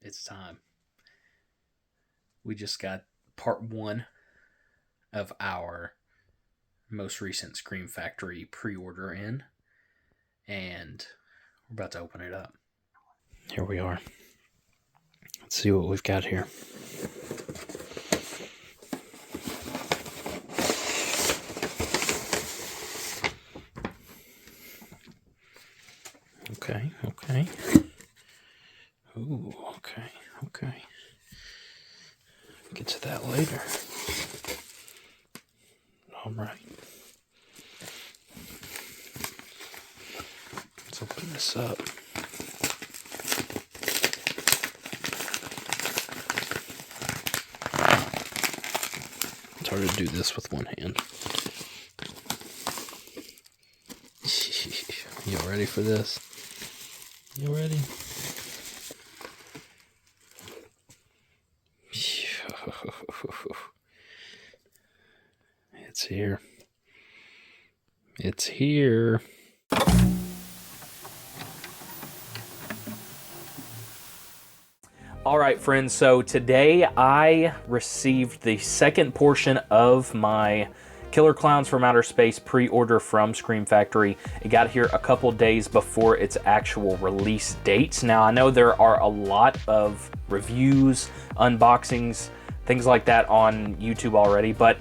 it's time. We just got part 1 of our most recent Scream Factory pre-order in, and we're about to open it up. Here we are. Let's see what we've got here. Okay. Ooh, okay. Get to that later. All right. Let's open this up. It's hard to do this with one hand. You ready for this? You ready? It's here. It's here. All right, friends, so today I received the second portion of my Killer Klowns from Outer Space pre-order from Scream Factory. It got here a couple days before its actual release dates. Now, I know there are a lot of reviews, unboxings, things like that on YouTube already, but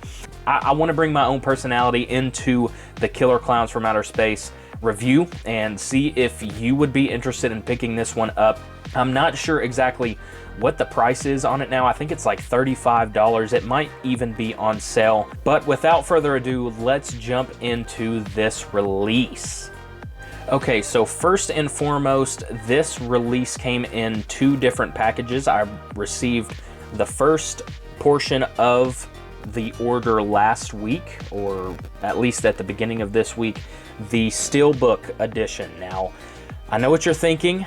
I want to bring my own personality into the Killer Klowns from Outer Space review and see if you would be interested in picking this one up. I'm not sure exactly what the price is on it now. I think it's like $35. It might even be on sale. But without further ado, let's jump into this release. Okay, so first and foremost, this release came in 2 different packages. I received the first portion of the order last week, or at least at the beginning of this week, the Steelbook edition. Now, I know what you're thinking.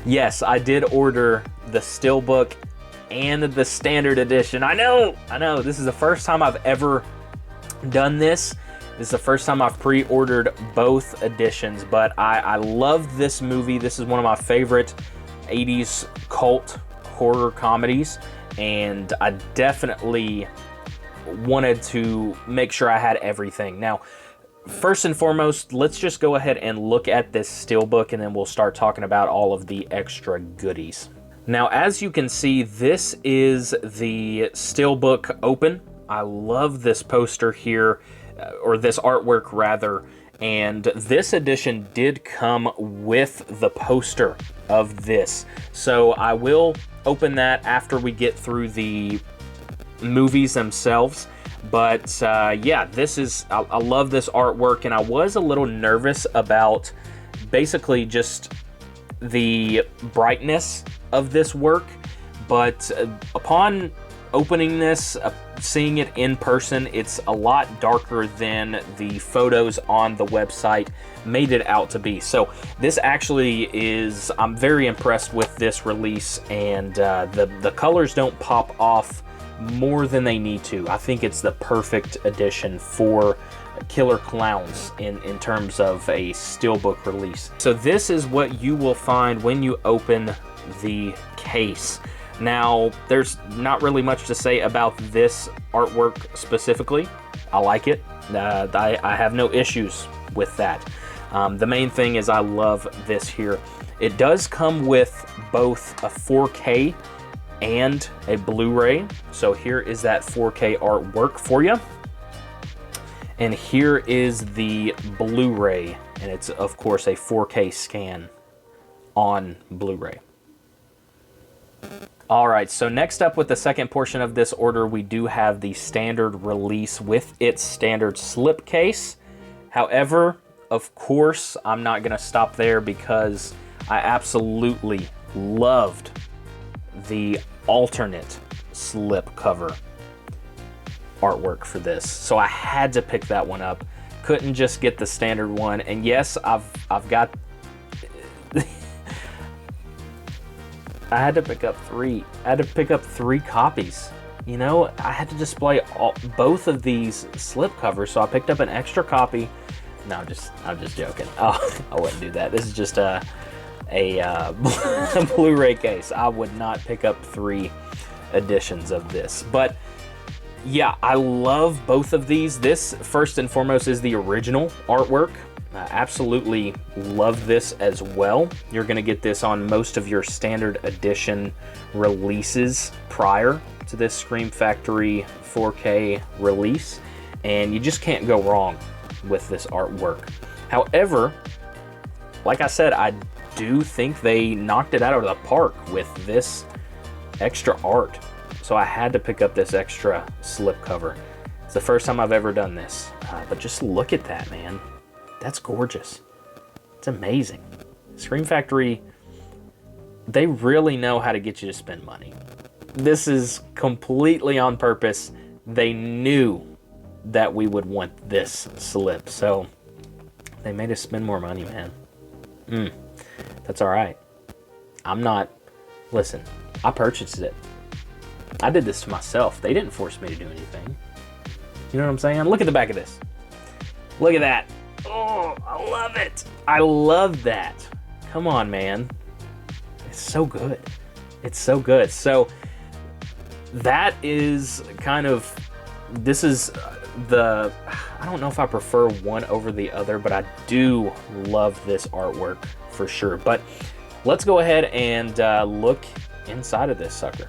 Yes, I did order the Steelbook and the standard edition. I know, this is the first time I've ever done this. This is the first time I've pre-ordered both editions, but I love this movie. This is one of my favorite 80s cult horror comedies, and I definitely wanted to make sure I had everything. Now, first and foremost, let's just go ahead and look at this Steelbook, and then we'll start talking about all of the extra goodies. Now, as you can see, this is the Steelbook open. I love this poster here, or this artwork rather, and this edition did come with the poster of this. So I will open that after we get through the movies themselves. But yeah, this is, I love this artwork, and I was a little nervous about basically just the brightness of this work, but upon opening this, seeing it in person, it's a lot darker than the photos on the website made it out to be. So this actually is, I'm very impressed with this release, and the colors don't pop off more than they need to. I think it's the perfect addition for Killer Klowns in terms of a Steelbook release. So this is what you will find when you open the case. Now, there's not really much to say about this artwork specifically. I like it. I have no issues with that. The main thing is I love this here. It does come with both a 4K and a Blu-ray. So here is that 4K artwork for you. And here is the Blu-ray, and it's of course a 4K scan on Blu-ray. Alright, so next up with the second portion of this order, we do have the standard release with its standard slipcase. However, of course, I'm not going to stop there because I absolutely loved the alternate slipcover artwork for this. So I had to pick that one up. Couldn't just get the standard one. And yes, I've got I had to pick up 3. I had to pick up 3 copies. You know, I had to display both of these slipcovers, so I picked up an extra copy. No, I'm just joking. Oh, I wouldn't do that. This is just a Blu-ray case. I would not pick up 3 editions of this. But yeah, I love both of these. This, first and foremost, is the original artwork. I absolutely love this as well. You're going to get this on most of your standard edition releases prior to this Scream Factory 4K release, and you just can't go wrong with this artwork. However, like I said, I do think they knocked it out of the park with this extra art. So I had to pick up this extra slipcover. It's the first time I've ever done this, but just look at that, man. That's gorgeous. It's amazing. Scream Factory, they really know how to get you to spend money. This is completely on purpose. They knew that we would want this slip, so they made us spend more money, man. That's all right. I'm not, listen, I purchased it. I did this to myself. They didn't force me to do anything. You know what I'm saying? Look at the back of this. Look at that. Oh, I love it. I love that. Come on, man. It's so good. It's so good. So that is kind of, this is the, I don't know if I prefer one over the other, but I do love this artwork for sure. But let's go ahead and look inside of this sucker.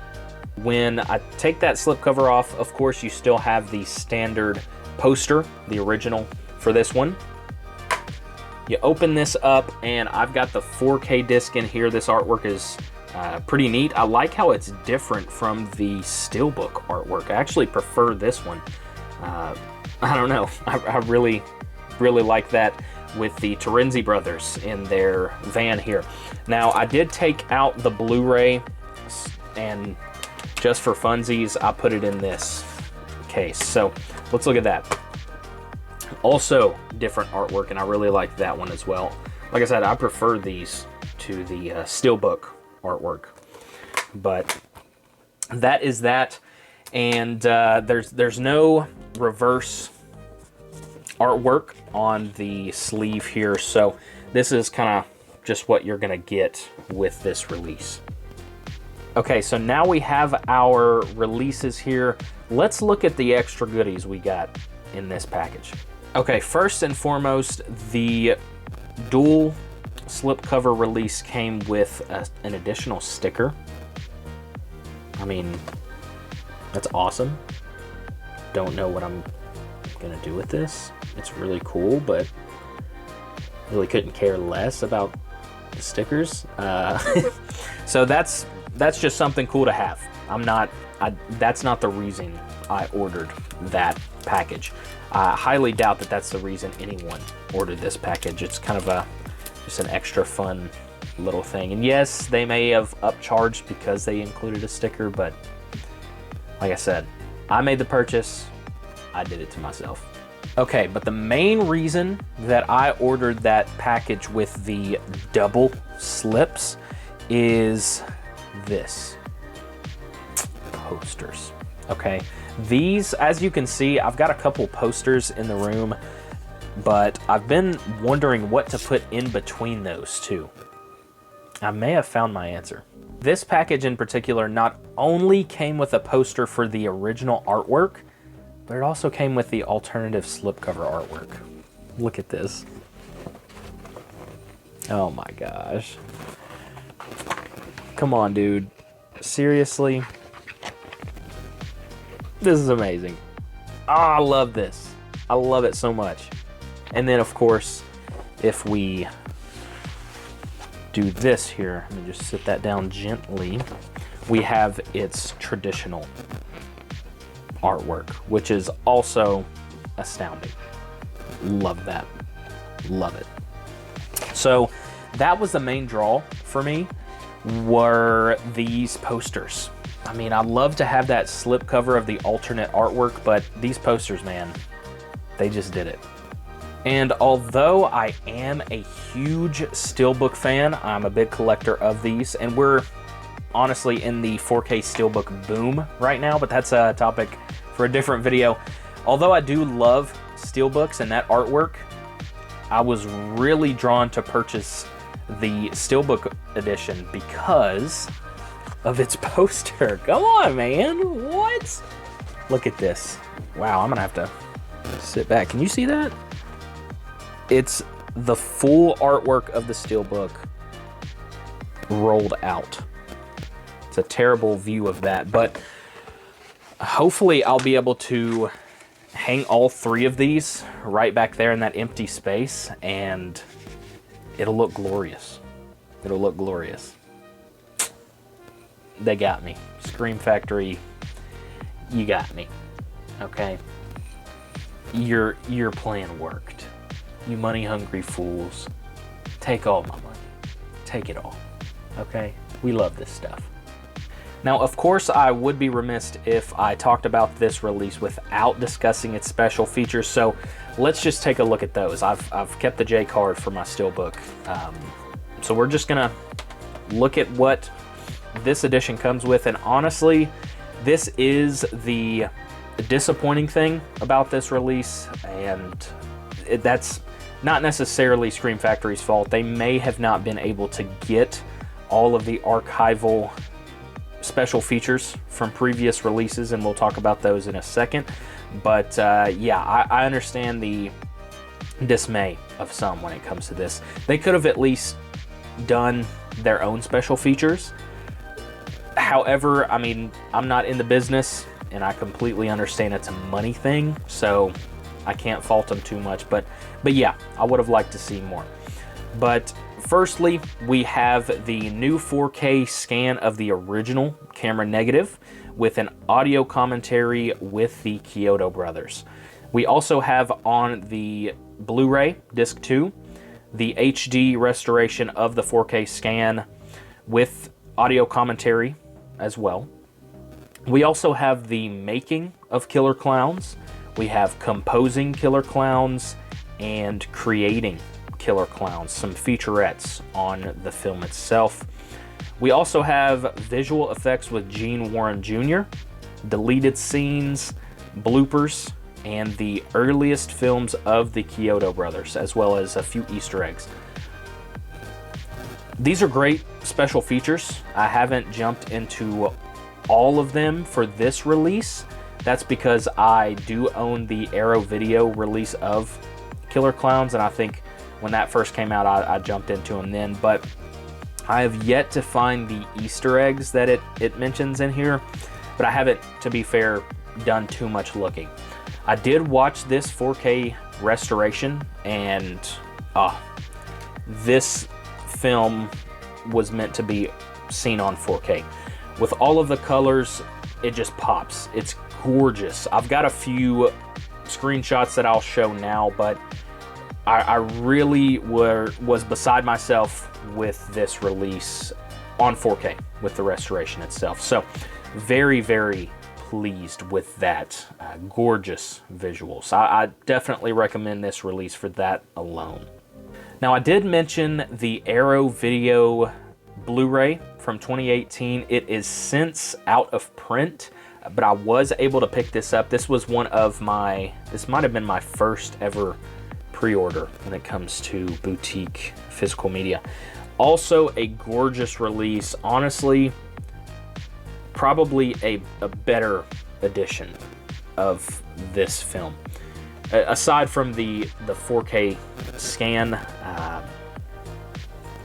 When I take that slipcover off, of course, you still have the standard poster, the original for this one. You open this up, and I've got the 4K disc in here. This artwork is pretty neat. I like how it's different from the Steelbook artwork. I actually prefer this one. I don't know. I really like that with the Terenzi brothers in their van here. Now, I did take out the Blu-ray, and just for funsies, I put it in this case. So let's look at that. Also different artwork, and I really like that one as well. Like I said, I prefer these to the Steelbook artwork. But that is that, and there's no reverse artwork on the sleeve here, so this is kind of just what you're gonna get with this release. Okay, so now we have our releases here. Let's look at the extra goodies we got in this package. Okay, first and foremost, the dual slipcover release came with an additional sticker. I mean, that's awesome. Don't know what I'm gonna do with this. It's really cool, but really couldn't care less about the stickers. So that's just something cool to have. That's not the reason I ordered that package. I highly doubt that that's the reason anyone ordered this package. It's kind of just an extra fun little thing. And yes, they may have upcharged because they included a sticker, but like I said, I made the purchase. I did it to myself. Okay, but the main reason that I ordered that package with the double slips is this. Posters. Okay, these, as you can see, I've got a couple posters in the room, but I've been wondering what to put in between those two. I may have found my answer. This package in particular not only came with a poster for the original artwork, but it also came with the alternative slipcover artwork. Look at this. Oh my gosh. Come on, dude. Seriously? This is amazing. Oh, I love this. I love it so much. And then, of course, if we do this here, let me just sit that down gently, we have its traditional artwork, which is also astounding. Love that. Love it. So that was the main draw for me, were these posters. I mean, I love to have that slipcover of the alternate artwork, but these posters, man, they just did it. And although I am a huge Steelbook fan, I'm a big collector of these, and we're honestly in the 4K Steelbook boom right now, but that's a topic for a different video. Although I do love Steelbooks and that artwork, I was really drawn to purchase the Steelbook edition because of its poster. Come on, man. What? Look at this. Wow, I'm gonna have to sit back. Can you see that? It's the full artwork of the Steelbook rolled out. It's a terrible view of that, but hopefully I'll be able to hang all 3 of these right back there in that empty space, and it'll look glorious. It'll look glorious. They got me. Scream Factory, you got me. Okay? Your plan worked. You money-hungry fools. Take all my money. Take it all. Okay? We love this stuff. Now, of course, I would be remiss if I talked about this release without discussing its special features, so let's just take a look at those. I've kept the J card for my Steelbook. So we're just gonna look at what this edition comes with, and honestly, this is the disappointing thing about this release, and that's not necessarily Scream Factory's fault. They may have not been able to get all of the archival special features from previous releases, and we'll talk about those in a second. But yeah, I understand the dismay of some when it comes to this. They could have at least done their own special features. However, I mean, I'm not in the business, and I completely understand it's a money thing, so I can't fault them too much. But yeah, I would have liked to see more. But firstly, we have the new 4K scan of the original camera negative with an audio commentary with the Kyoto brothers. We also have on the Blu-ray disc 2 the HD restoration of the 4K scan with audio commentary as well. We also have the making of Killer Klowns. We have composing Killer Klowns and creating Killer Klowns, some featurettes on the film itself. We also have visual effects with Gene Warren Jr., deleted scenes, bloopers, and the earliest films of the Kyoto brothers, as well as a few Easter eggs. These are great special features. I haven't jumped into all of them for this release. That's because I do own the Arrow Video release of Killer Klowns, and I think when that first came out, I jumped into them then, but I have yet to find the Easter eggs that it mentions in here, but I haven't, to be fair, done too much looking. I did watch this 4K restoration, and this film was meant to be seen on 4K. With all of the colors, it just pops. It's gorgeous. I've got a few screenshots that I'll show now, but I really was beside myself with this release on 4K with the restoration itself. So very, very pleased with that. Gorgeous visuals. I definitely recommend this release for that alone. Now, I did mention the Arrow Video Blu-ray from 2018. It is since out of print, but I was able to pick this up. This was this might have been my first ever pre-order when it comes to boutique physical media. Also a gorgeous release. Honestly, probably a better edition of this film. Aside from the 4K scan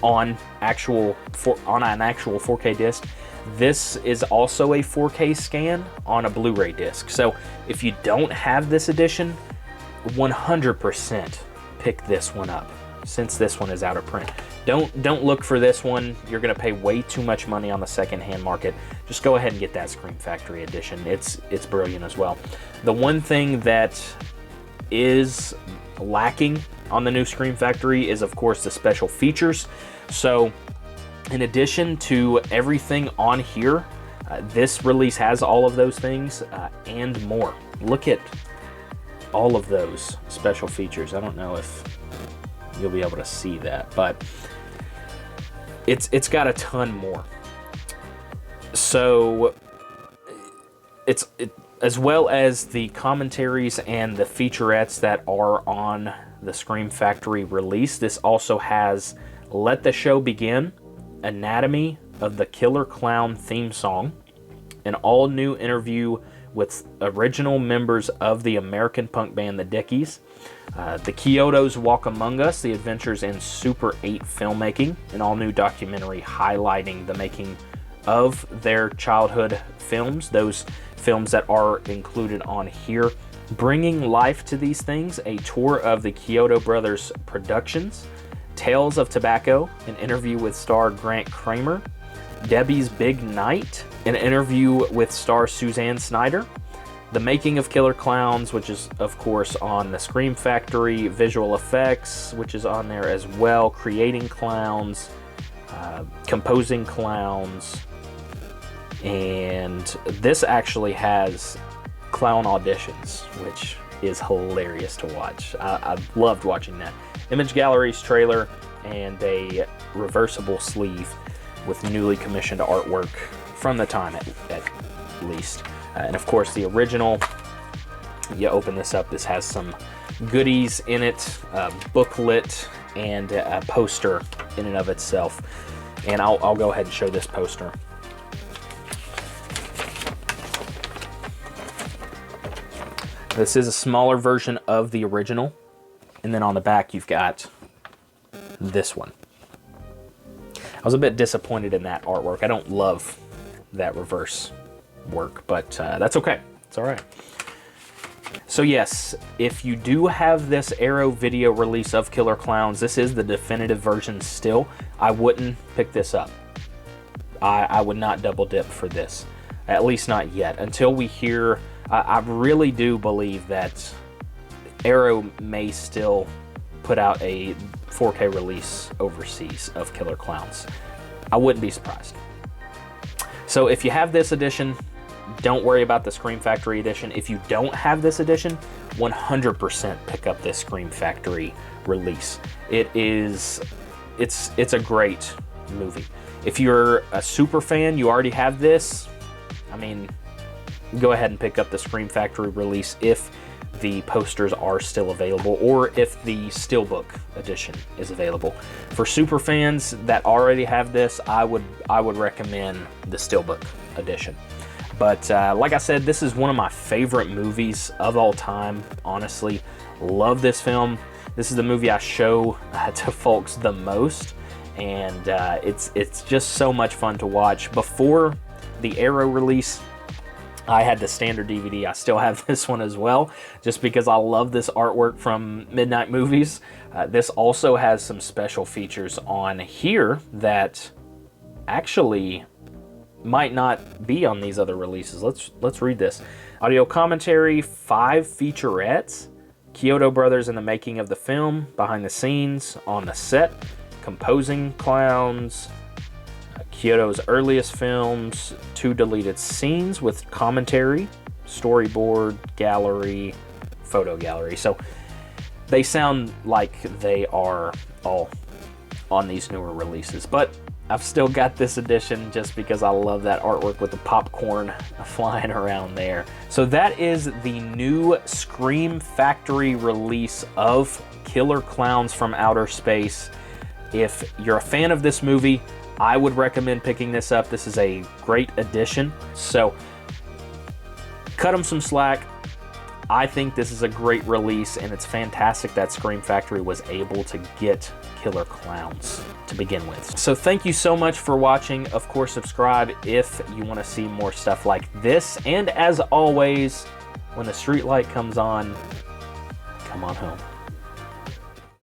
on an actual 4K disc, this is also a 4K scan on a Blu-ray disc. So if you don't have this edition, 100% pick this one up, since this one is out of print. Don't look for this one. You're gonna pay way too much money on the secondhand market. Just go ahead and get that Scream Factory edition. It's brilliant as well. The one thing that is lacking on the new Scream Factory is, of course, the special features. So in addition to everything on here, this release has all of those things and more. Look at all of those special features. I don't know if you'll be able to see that, but it's got a ton more. So as well as the commentaries and the featurettes that are on the Scream Factory release, this also has Let the Show Begin, Anatomy of the Killer Clown theme song, an all-new interview with original members of the American punk band The Dickies, the Kyoto's Walk Among Us, The Adventures in Super 8 Filmmaking, an all-new documentary highlighting the making of their childhood films, those films that are included on here. Bringing life to these things, a tour of the Kyoto Brothers productions, Tales of Tobacco, an interview with star Grant Kramer, Debbie's Big Night, an interview with star Suzanne Snyder, The Making of Killer Klowns, which is of course on the Scream Factory, Visual Effects, which is on there as well, Creating Clowns, Composing Clowns, and this actually has clown auditions, which is hilarious to watch. I loved watching that. Image Gallery's trailer and a reversible sleeve with newly commissioned artwork from the time at least. And of course the original, you open this up, this has some goodies in it, a booklet and a poster in and of itself. And I'll go ahead and show this poster. This is a smaller version of the original. And then on the back, you've got this one. I was a bit disappointed in that artwork. I don't love that reverse work, but that's okay. It's all right. So yes, if you do have this Arrow video release of Killer Klowns, this is the definitive version still. I wouldn't pick this up. I would not double dip for this. At least not yet. Until we hear, I really do believe that Arrow may still put out a 4K release overseas of Killer Klowns. I wouldn't be surprised. So if you have this edition, don't worry about the Scream Factory edition. If you don't have this edition, 100% pick up this Scream Factory release. It's a great movie. If you're a super fan, you already have this, I mean, go ahead and pick up the Scream Factory release if the posters are still available, or if the Steelbook edition is available. For super fans that already have this, I would recommend the Steelbook edition. But like I said, this is one of my favorite movies of all time, honestly. Love this film. This is the movie I show to folks the most, and it's just so much fun to watch. Before the Arrow release, I had the standard DVD. I still have this one as well, just because I love this artwork from Midnight Movies. This also has some special features on here that actually might not be on these other releases. Let's read this. Audio commentary, 5 featurettes, Kyoto Brothers in the making of the film, behind the scenes, on the set, composing clowns, Kyoto's earliest films, 2 deleted scenes with commentary, storyboard, gallery, photo gallery. So they sound like they are all on these newer releases, but I've still got this edition just because I love that artwork with the popcorn flying around there. So that is the new Scream Factory release of Killer Klowns from Outer Space. If you're a fan of this movie, I would recommend picking this up. This is a great addition. So cut them some slack. I think this is a great release, and it's fantastic that Scream Factory was able to get Killer Klowns to begin with. So thank you so much for watching. Of course, subscribe if you want to see more stuff like this. And as always, when the street light comes on, come on home.